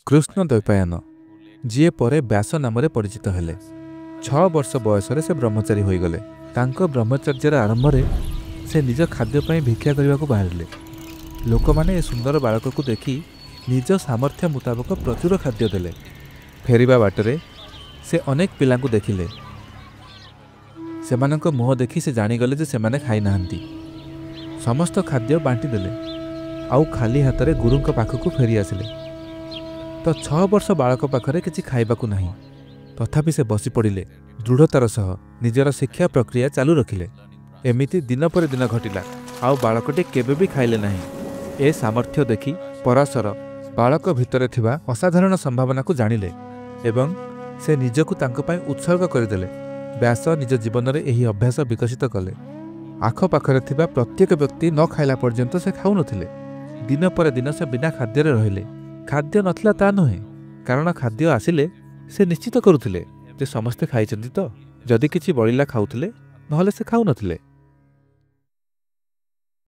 कृष्ण द्वैपायन जी पर व्यास नाम परिचित हेले 6 वर्ष बयस से ब्रह्मचारी होगले। ब्रह्मचर्यर आरंभ से निज खाद्यपाई भिक्षा करने को बाहर लोक मैंने सुंदर बालक को देखि निज सामर्थ्य मुताबक प्रचुर खाद्य देले। फेरिबा बाटरे से अनेक पिला देखिले। सेमानक मुह देखि से जानीगले जे सेमाने खाई नाहंती। समस्त खाद्य बांटी देले आउ खाली हाथ में गुरु पाखक फेरी आसिले। तो 6 वर्ष बालक पाखरे किछि खाइबाकू नाही, तथापि से बसी पड़िले। दृढ़तार सह निजर शिक्षा प्रक्रिया चालू रखिले। एमिति दिन पर दिन घटिला आउ बालकटी केबे भी खाइले नाही। ए सामर्थ्य देखि पराशर बालक भितर थिबा असाधारण संभावना को जानिले एवं से निजकु तांको पई उत्सर्ग करदेले। व्यास निज जीवन में यही अभ्यास विकसित कले। आखपाखरे थिबा प्रत्येक व्यक्ति न खाइला पर्यंत से खाउ नथिले। दिन पर दिन से बिना खाद्य रहिले। खाद्य नथिला ता नुहे, कारण खाद्य आसिले से निश्चित करुथिले जे समस्ते खाइछन्ति। तो जदि किछि बळिला खाउथिले, नहले से खाउ नथिले।